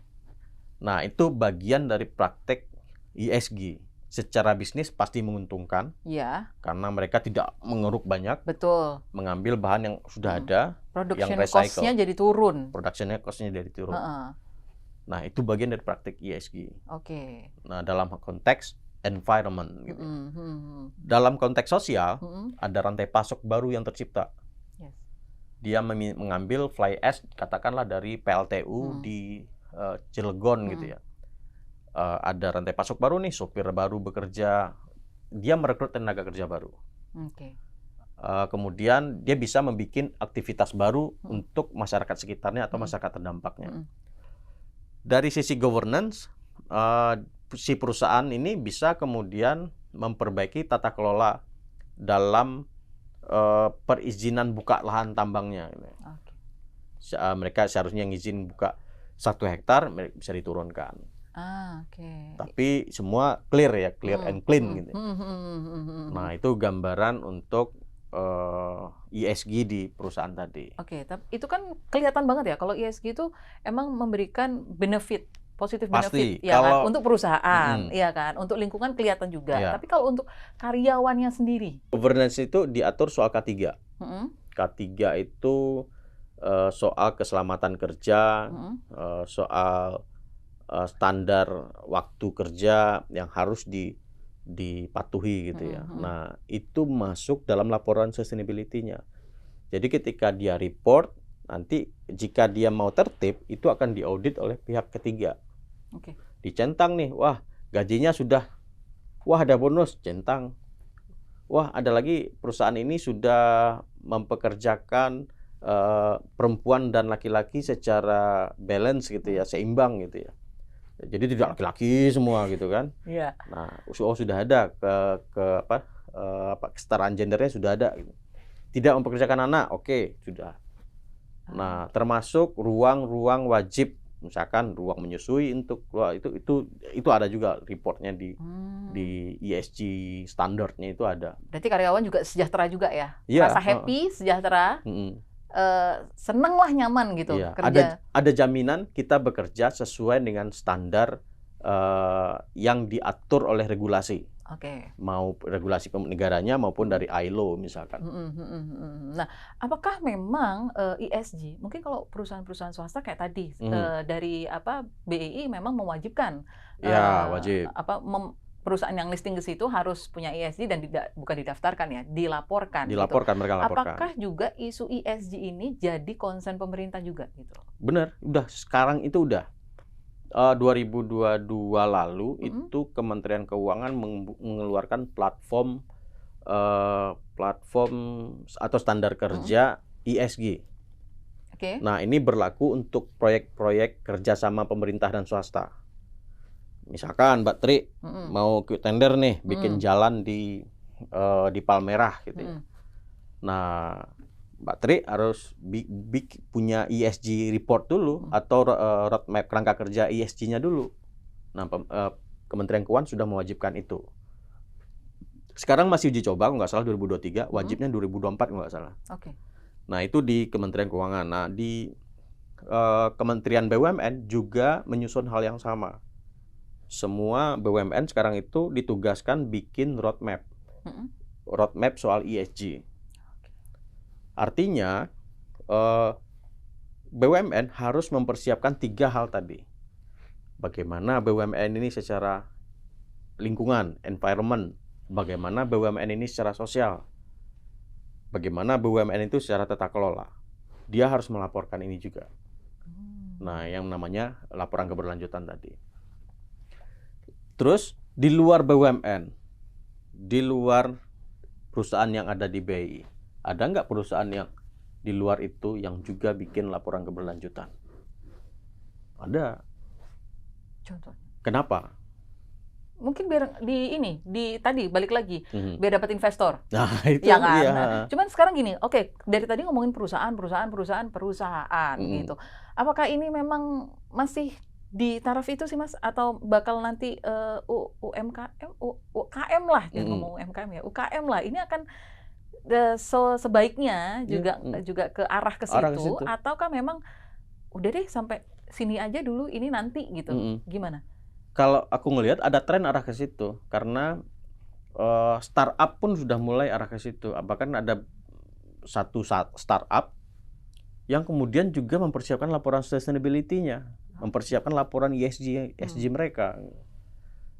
Nah, itu bagian dari praktek ESG. Secara bisnis pasti menguntungkan. Iya. Karena mereka tidak mengeruk banyak. Betul. Mengambil bahan yang sudah ada, production yang recycle. cost-nya jadi turun. Production cost-nya jadi turun. Nah, itu bagian dari praktik ESG. Oke. Nah, dalam konteks environment gitu. Dalam konteks sosial, ada rantai pasok baru yang tercipta. Dia mengambil fly ash katakanlah dari PLTU di Cilegon gitu ya. Ada rantai pasok baru nih, sopir baru bekerja, dia merekrut tenaga kerja baru. Kemudian dia bisa membuat aktivitas baru untuk masyarakat sekitarnya atau masyarakat terdampaknya. Dari sisi governance, si perusahaan ini bisa kemudian memperbaiki tata kelola dalam perizinan buka lahan tambangnya. Mereka seharusnya ngizin buka 1 hektar, bisa diturunkan. Tapi semua clear ya, clear and clean gitu. Nah, itu gambaran untuk ESG di perusahaan tadi. Oke, tapi itu kan kelihatan banget ya kalau ESG itu emang memberikan benefit positif Pasti. benefit, ya kan, Kalau untuk perusahaan, mm-mm, ya kan, untuk lingkungan kelihatan juga. ya, Tapi kalau untuk karyawannya sendiri, governance itu diatur soal K3. mm-mm, K3 itu soal keselamatan kerja, mm-mm, soal standar waktu kerja yang harus dipatuhi gitu mm-mm, ya. mm-mm. Nah, itu masuk dalam laporan sustainability-nya. Jadi ketika dia report, nanti jika dia mau tertib, itu akan diaudit oleh pihak ketiga. Oke. Dicentang nih, wah gajinya sudah, wah ada bonus, centang. Wah ada lagi perusahaan ini sudah mempekerjakan perempuan dan laki-laki secara balance gitu ya, seimbang gitu ya. Jadi tidak laki-laki semua gitu kan. Iya. Nah, sudah ada kesetaraan gendernya sudah ada gitu. Tidak mempekerjakan anak, oke, sudah. Nah, termasuk ruang-ruang wajib, misalkan ruang menyusui wah, itu ada juga reportnya di ESG standarnya itu ada. Berarti karyawan juga sejahtera juga ya? Iya, Rasa happy, sejahtera, seneng lah, nyaman gitu iya. kerja. Ada jaminan kita bekerja sesuai dengan standar yang diatur oleh regulasi. Oke. Mau regulasi negaranya maupun dari ILO misalkan. Nah, apakah memang ESG, mungkin kalau perusahaan-perusahaan swasta kayak tadi dari BEI memang mewajibkan Ya, wajib. perusahaan yang listing ke situ harus punya ESG dan bukan didaftarkan ya, dilaporkan. Dilaporkan, gitu. mereka laporkan. Apakah juga isu ESG ini jadi concern pemerintah juga gitu? Benar, udah sekarang itu udah. 2022 lalu itu Kementerian Keuangan mengeluarkan platform atau standar kerja ESG. Oke. Nah, ini berlaku untuk proyek-proyek kerjasama pemerintah dan swasta. Misalkan Mbak Tri mau ke tender nih, bikin jalan di Palmerah gitu ya. Nah, Mbak Tri harus punya ESG report dulu atau roadmap kerangka kerja ESG-nya dulu. Nah, Kementerian Keuangan sudah mewajibkan itu. Sekarang masih uji coba, kalau nggak salah 2023, wajibnya 2024 kalau nggak salah. Oke. Nah, itu di Kementerian Keuangan. Nah, di Kementerian BUMN juga menyusun hal yang sama. Semua BUMN sekarang itu ditugaskan bikin roadmap. Roadmap soal ESG. Artinya, BUMN harus mempersiapkan 3 hal tadi. Bagaimana BUMN ini secara lingkungan, environment. Bagaimana BUMN ini secara sosial. Bagaimana BUMN itu secara tata kelola. Dia harus melaporkan ini juga. Nah, yang namanya laporan keberlanjutan tadi. Terus, di luar BUMN, di luar perusahaan yang ada di BI, ada nggak perusahaan yang di luar itu yang juga bikin laporan keberlanjutan? Ada. Contoh. Kenapa? Mungkin biar tadi balik lagi, biar dapat investor. Nah, itu ya kan? iya. Nah, cuman sekarang gini, oke, dari tadi ngomongin perusahaan gitu. Apakah ini memang masih di taraf itu sih Mas, atau bakal nanti UKM lah, jangan ngomong UMKM ya, UKM lah. Ini akan sebaiknya juga ke arah ke situ, ataukah memang udah deh sampai sini aja dulu, ini nanti gitu. Gimana? Kalau aku ngelihat ada tren arah ke situ, karena startup pun sudah mulai arah ke situ. Bahkan ada satu startup yang kemudian juga mempersiapkan laporan sustainability-nya, mempersiapkan laporan ESG mereka.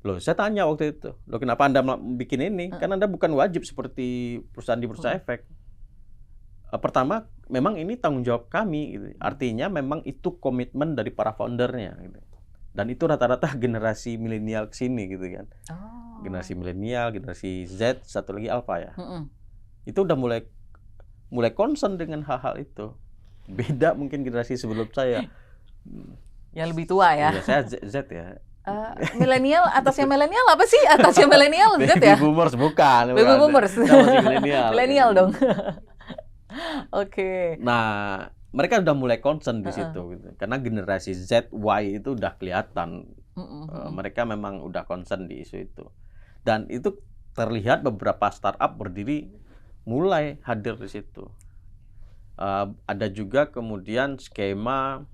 Loh, saya tanya waktu itu, loh kenapa Anda bikin ini? Kan Anda bukan wajib seperti perusahaan di Bursa Efek. Pertama, memang ini tanggung jawab kami, gitu. Artinya memang itu komitmen dari para foundernya, gitu. Dan itu rata-rata generasi milenial kesini gitu kan. Generasi milenial, generasi Z, satu lagi Alpha ya. Itu udah mulai concern dengan hal-hal itu. Beda mungkin generasi sebelum saya. Yang lebih tua ya. Iya, saya Z ya. Milenial, atasnya milenial apa sih? Atasnya milenial Z ya? Baby boomers bukan. Baby boomers. Masih milenial. Milenial dong. Oke. Nah, mereka udah mulai concern di situ gitu. Karena generasi Z, Y itu udah kelihatan. Mereka memang udah concern di isu itu. Dan itu terlihat beberapa startup berdiri mulai hadir di situ. Ada juga kemudian skema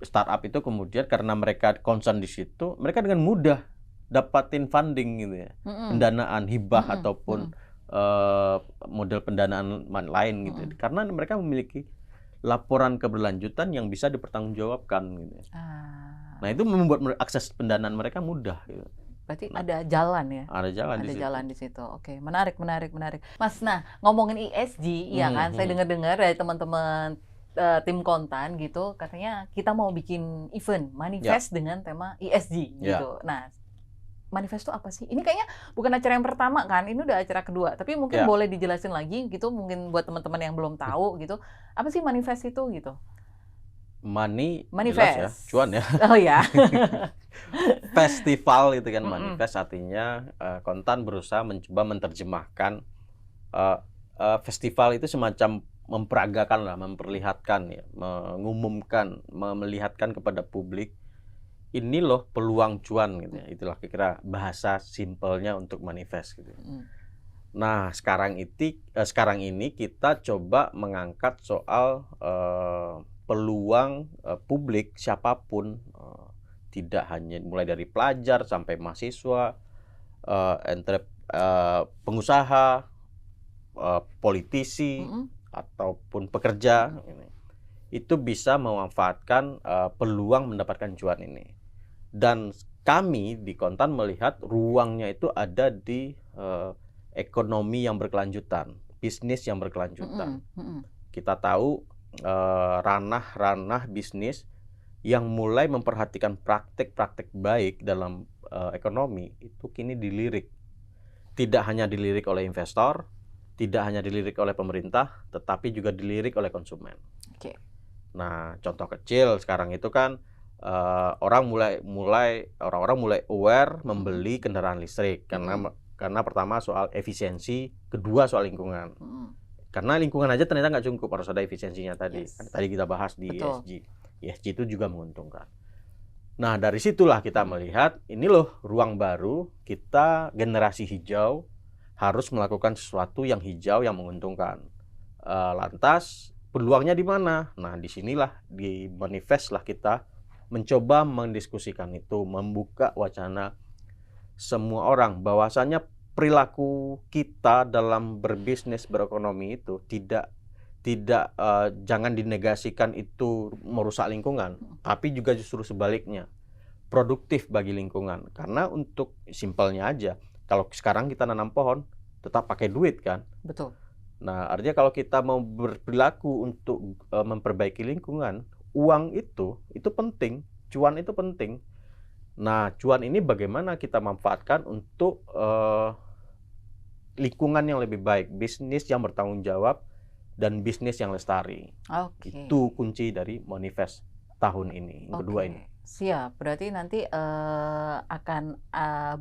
startup itu kemudian karena mereka concern di situ, mereka dengan mudah dapatin funding gitu ya, pendanaan hibah ataupun model pendanaan lain gitu, karena mereka memiliki laporan keberlanjutan yang bisa dipertanggungjawabkan gitu. Nah itu membuat akses pendanaan mereka mudah gitu. Berarti ada jalan ya? Ada jalan Ada di situ. jalan di situ. Oke, menarik. Mas, nah ngomongin ESG, ya kan? Saya dengar-dengar dari teman-teman tim kontan gitu, katanya kita mau bikin event manifest dengan tema ESG gitu. Nah, manifest itu apa sih? Ini kayaknya bukan acara yang pertama kan? Ini udah acara kedua. Tapi mungkin boleh dijelasin lagi gitu, mungkin buat teman-teman yang belum tahu gitu. Apa sih manifest itu gitu? Manifest ya, cuan ya. Oh ya. Festival itu kan manifest artinya kontan berusaha mencoba menerjemahkan festival itu semacam memperagakan lah, memperlihatkan ya, mengumumkan, melihatkan kepada publik ini loh peluang cuan gitu ya. Itulah kira-kira bahasa simpelnya untuk manifest gitu. Nah, sekarang ini kita coba mengangkat soal peluang publik siapapun, tidak hanya mulai dari pelajar sampai mahasiswa, pengusaha, politisi ataupun pekerja, itu bisa memanfaatkan peluang mendapatkan cuan ini. Dan kami di Kontan melihat ruangnya itu ada di ekonomi yang berkelanjutan, bisnis yang berkelanjutan. Kita tahu ranah-ranah bisnis yang mulai memperhatikan praktek-praktek baik dalam ekonomi itu kini dilirik. Tidak hanya dilirik oleh investor, tidak hanya dilirik oleh pemerintah, tetapi juga dilirik oleh konsumen. Nah, contoh kecil sekarang itu kan orang-orang mulai aware membeli kendaraan listrik karena pertama soal efisiensi, kedua soal lingkungan. Karena lingkungan aja ternyata nggak cukup, harus ada efisiensinya tadi. Tadi kita bahas di ESG. ESG itu juga menguntungkan. Nah, dari situlah kita melihat ini loh ruang baru, kita generasi hijau harus melakukan sesuatu yang hijau yang menguntungkan. Lantas peluangnya di mana? Nah, disinilah di manifest lah kita mencoba mendiskusikan itu, membuka wacana semua orang bahwasanya perilaku kita dalam berbisnis berekonomi itu tidak jangan dinegasikan itu merusak lingkungan, tapi juga justru sebaliknya produktif bagi lingkungan. Karena untuk simpelnya aja, kalau sekarang kita nanam pohon tetap pakai duit kan. Betul. Nah, artinya kalau kita mau berperilaku untuk memperbaiki lingkungan, uang itu penting, cuan itu penting. Nah, cuan ini bagaimana kita manfaatkan untuk lingkungan yang lebih baik, bisnis yang bertanggung jawab, dan bisnis yang lestari. Itu kunci dari manifest tahun ini, yang kedua ini. Siap, berarti nanti akan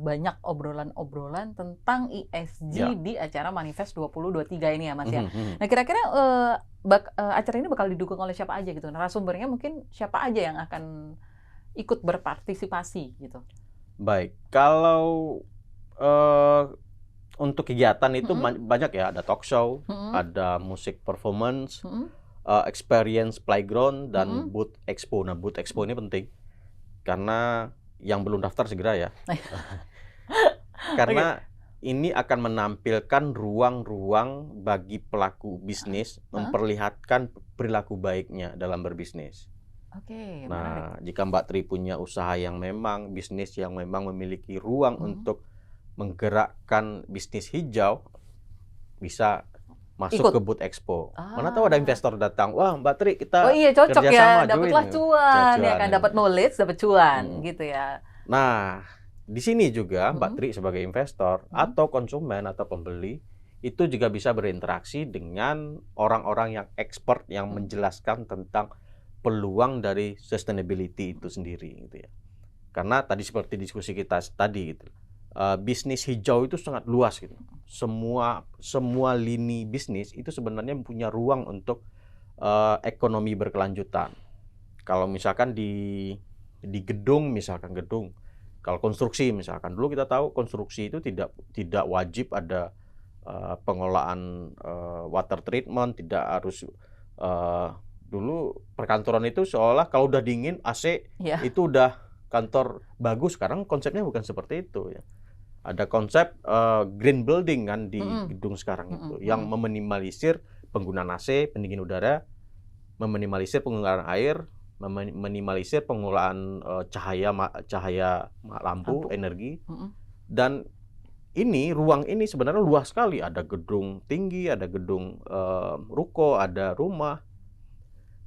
banyak obrolan-obrolan tentang ESG di acara Manifest 2023 ini ya Mas ya. Nah kira-kira acara ini bakal didukung oleh siapa aja gitu? Narasumbernya mungkin siapa aja yang akan ikut berpartisipasi gitu? Baik, kalau untuk kegiatan itu banyak ya, ada talk show, ada musik performance, experience playground, dan booth expo. Nah, booth expo ini penting karena yang belum daftar segera ya. Karena ini akan menampilkan ruang-ruang bagi pelaku bisnis memperlihatkan perilaku baiknya dalam berbisnis. Nah, jika Mbak Tri punya usaha yang memang bisnis yang memang memiliki ruang untuk menggerakkan bisnis hijau, bisa masuk ke booth expo. Mana tahu ada investor datang, wah Mbak Tri kita cocok kerjasama, ya, dapatlah cuan, ya kan, dapat knowledge, dapat cuan, gitu ya. Nah, di sini juga Mbak Tri sebagai investor atau konsumen atau pembeli itu juga bisa berinteraksi dengan orang-orang yang expert yang menjelaskan tentang peluang dari sustainability itu sendiri, gitu ya. Karena tadi seperti diskusi kita tadi, gitu. Bisnis hijau itu sangat luas gitu. Semua lini bisnis itu sebenarnya punya ruang untuk ekonomi berkelanjutan. Kalau misalkan di gedung, kalau konstruksi misalkan, dulu kita tahu konstruksi itu tidak wajib ada pengolahan water treatment, tidak harus Dulu perkantoran itu seolah kalau udah dingin AC Ya. itu udah kantor bagus. Sekarang konsepnya bukan seperti itu ya. Ada konsep green building kan di gedung sekarang itu yang meminimalisir penggunaan AC, pendingin udara, meminimalisir penggunaan air, meminimalisir penggunaan cahaya lampu, energi. Dan ini ruang ini sebenarnya luas sekali. Ada gedung tinggi, ada gedung ruko, ada rumah.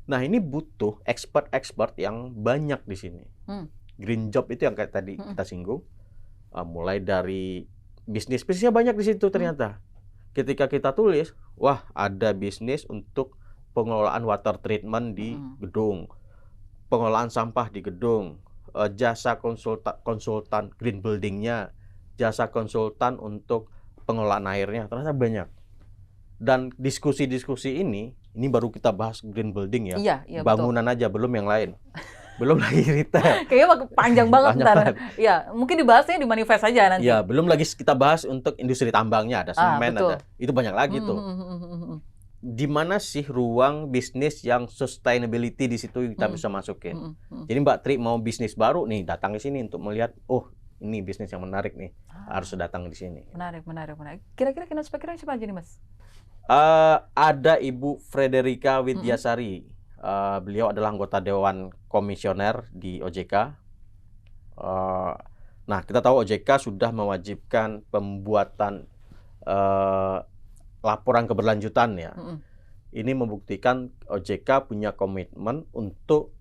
Nah, ini butuh expert-expert yang banyak di sini. Green job itu yang kayak tadi kita singgung. Mulai dari bisnisnya banyak di situ ternyata. Ketika kita tulis, wah ada bisnis untuk pengelolaan water treatment di gedung, pengelolaan sampah di gedung, jasa konsultan green buildingnya, jasa konsultan untuk pengelolaan airnya, ternyata banyak. Dan diskusi-diskusi ini baru kita bahas green building ya. Iya, bangunan betul. aja, belum yang lain. Belum lagi retail. Kayaknya panjang banget ntar. Ya, mungkin dibahasnya di manifest aja nanti. Ya, belum lagi kita bahas untuk industri tambangnya, ada semen, ada. Itu banyak lagi tuh. Di mana sih ruang bisnis yang sustainability di situ kita bisa masukin. Jadi Mbak Tri mau bisnis baru nih, datang ke sini untuk melihat, oh ini bisnis yang menarik nih, harus datang di sini. Menarik. Kira-kira keynote speaker siapa aja nih, Mas? Ada Ibu Frederika Widyasari. Beliau adalah anggota Dewan Komisioner di OJK. Nah, kita tahu OJK sudah mewajibkan pembuatan laporan keberlanjutan ya. Ini membuktikan OJK punya komitmen untuk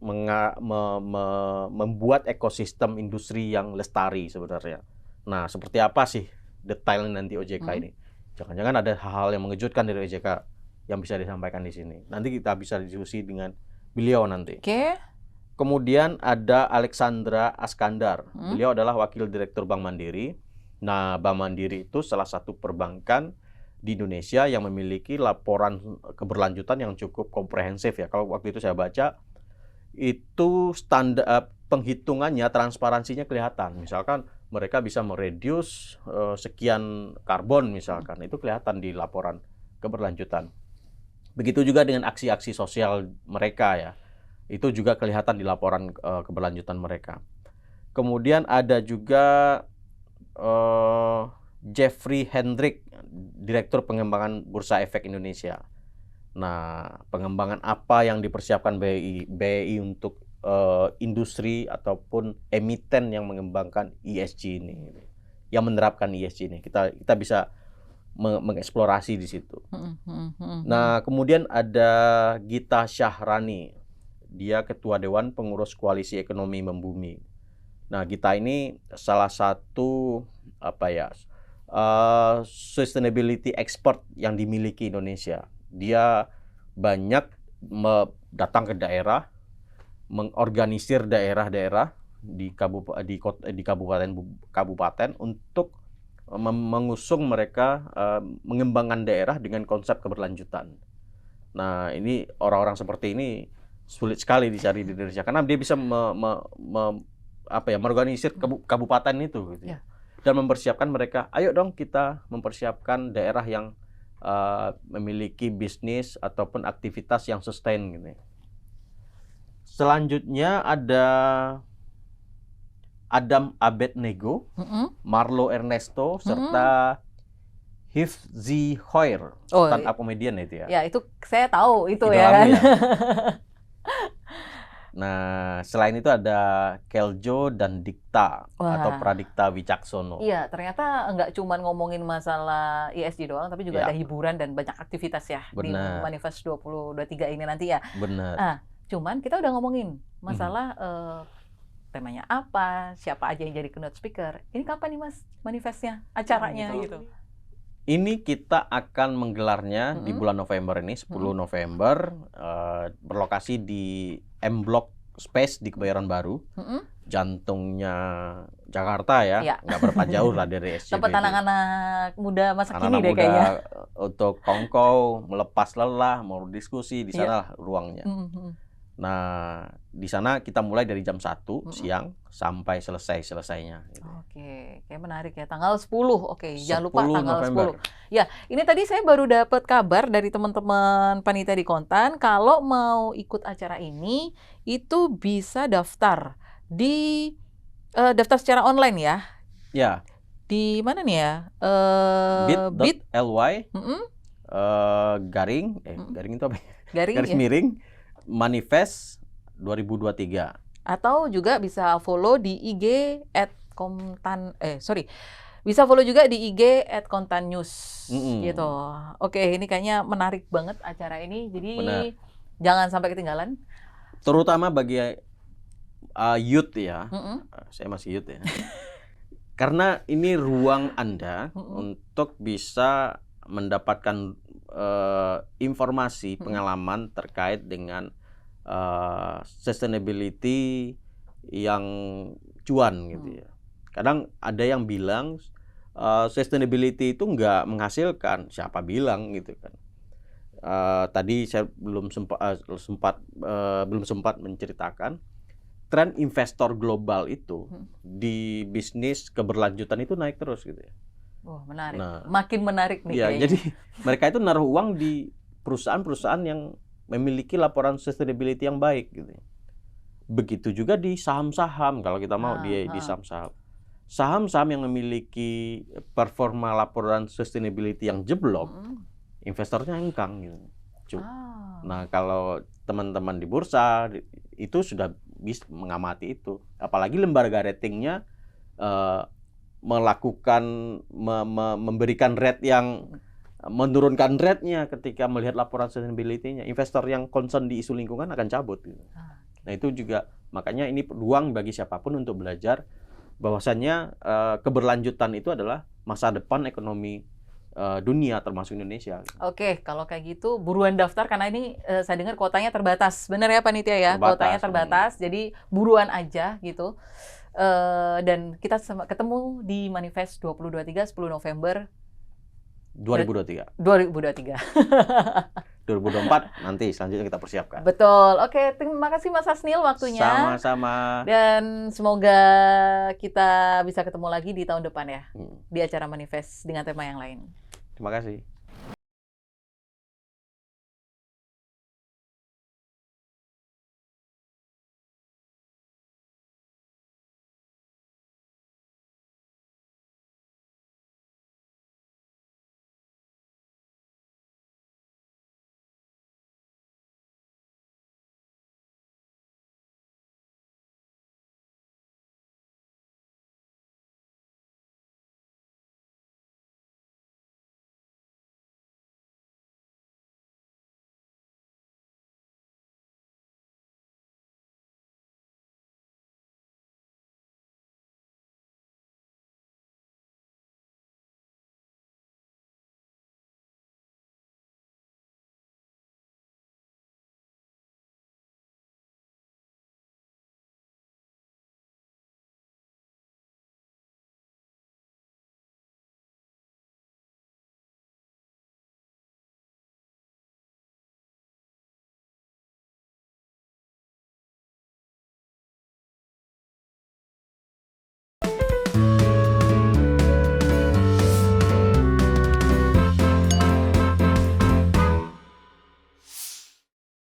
membuat ekosistem industri yang lestari sebenarnya. Nah, seperti apa sih detailnya nanti OJK ini? Jangan-jangan ada hal-hal yang mengejutkan dari OJK yang bisa disampaikan di sini. Nanti kita bisa diskusi dengan beliau nanti. Kemudian ada Alexandra Askandar. Beliau adalah Wakil Direktur Bank Mandiri. Nah, Bank Mandiri itu salah satu perbankan di Indonesia yang memiliki laporan keberlanjutan yang cukup komprehensif ya. Kalau waktu itu saya baca, itu standar penghitungannya, transparansinya kelihatan. Misalkan mereka bisa mereduce sekian karbon misalkan, itu kelihatan di laporan keberlanjutan. Begitu juga dengan aksi-aksi sosial mereka ya, itu juga kelihatan di laporan keberlanjutan mereka. Kemudian ada juga Jeffrey Hendrick, Direktur Pengembangan Bursa Efek Indonesia. Nah, pengembangan apa yang dipersiapkan BI untuk industri ataupun emiten yang mengembangkan ESG ini, yang menerapkan ESG ini, kita bisa mengeksplorasi di situ. Nah, kemudian ada Gita Syahrani, dia Ketua Dewan Pengurus Koalisi Ekonomi Membumi. Nah, Gita ini salah satu sustainability expert yang dimiliki Indonesia. Dia banyak datang ke daerah, mengorganisir daerah-daerah di kabupaten untuk mengusung mereka mengembangkan daerah dengan konsep keberlanjutan. Nah, ini orang-orang seperti ini sulit sekali dicari di Indonesia karena dia bisa mengorganisir kabupaten itu gitu. Ya. Dan mempersiapkan mereka, ayo dong kita mempersiapkan daerah yang memiliki bisnis ataupun aktivitas yang sustain gitu. Selanjutnya ada Adam Abednego, Marlo Ernesto, serta Hifzi Hoyer, stand-up comedian itu ya. Ya, itu saya tahu itu ya kan. Ya. Nah, selain itu ada Keljo dan Dikta atau Pradikta Wicaksono. Iya, ternyata nggak cuma ngomongin masalah ESG doang, tapi juga ada hiburan dan banyak aktivitas ya. Benar. Di Manifest 2023 ini nanti ya. Benar. Nah, cuman kita udah ngomongin masalah temanya apa, siapa aja yang jadi keynote speaker. Ini kapan nih Mas manifestnya, acaranya gitu? Ini kita akan menggelarnya di bulan November ini, 10 November, berlokasi di M Block Space di Kebayoran Baru, jantungnya Jakarta ya, nggak berapa jauh lah dari SCBD. Tempat anak-anak muda masa kini deh kayaknya. Untuk kongkow, melepas lelah, mau diskusi, di sana ruangnya. Nah, di sana kita mulai dari jam 1 Mm-mm. siang sampai selesainya. Gitu. Oke, kayak menarik ya. Tanggal 10, oke, jangan lupa 10 tanggal 10. November. Ya, ini tadi saya baru dapat kabar dari teman-teman panitia di Kontan, kalau mau ikut acara ini, itu bisa daftar di daftar secara online ya. Ya, Di mana nih ya? Bit, bit.ly mm-mm, garing mm-mm, garing itu apa? garing Garis ya. miring manifest 2023. Atau juga bisa follow di IG bisa follow juga di IG @kontannews gitu. Oke, ini kayaknya menarik banget acara ini. Jadi Benar. jangan sampai ketinggalan. Terutama bagi youth ya. Mm-mm, Saya masih youth ya. Karena ini ruang Anda mm-mm, untuk bisa mendapatkan informasi, mm-mm. pengalaman terkait dengan sustainability yang cuan gitu ya. Kadang ada yang bilang sustainability itu nggak menghasilkan, siapa bilang gitu kan. Tadi saya belum sempat menceritakan tren investor global itu di bisnis keberlanjutan itu naik terus gitu ya. Wah, menarik. Nah, Makin menarik nih ya kayaknya. jadi mereka itu naruh uang di perusahaan-perusahaan yang memiliki laporan sustainability yang baik gitu. Begitu juga di saham-saham kalau kita mau di saham-saham. Saham-saham yang memiliki performa laporan sustainability yang jeblok, investornya engkang gitu. Nah, kalau teman-teman di bursa itu sudah bisa mengamati itu. Apalagi lembaga ratingnya melakukan memberikan rate yang menurunkan rate-nya ketika melihat laporan sustainability-nya. Investor yang concern di isu lingkungan akan cabut gitu. Nah, itu juga makanya ini ruang bagi siapapun untuk belajar bahwasannya keberlanjutan itu adalah masa depan ekonomi dunia termasuk Indonesia. Oke, kalau kayak gitu buruan daftar karena ini saya dengar kuotanya terbatas. Benar ya panitia ya? Kuotanya terbatas, jadi buruan aja gitu. Dan kita ketemu di Manifest 2023 10 November 2023. 2023. 2024 nanti selanjutnya kita persiapkan. Betul. Oke, terima kasih Mas Hasnil waktunya. Sama-sama. Dan semoga kita bisa ketemu lagi di tahun depan ya. Di acara Manifest dengan tema yang lain. Terima kasih.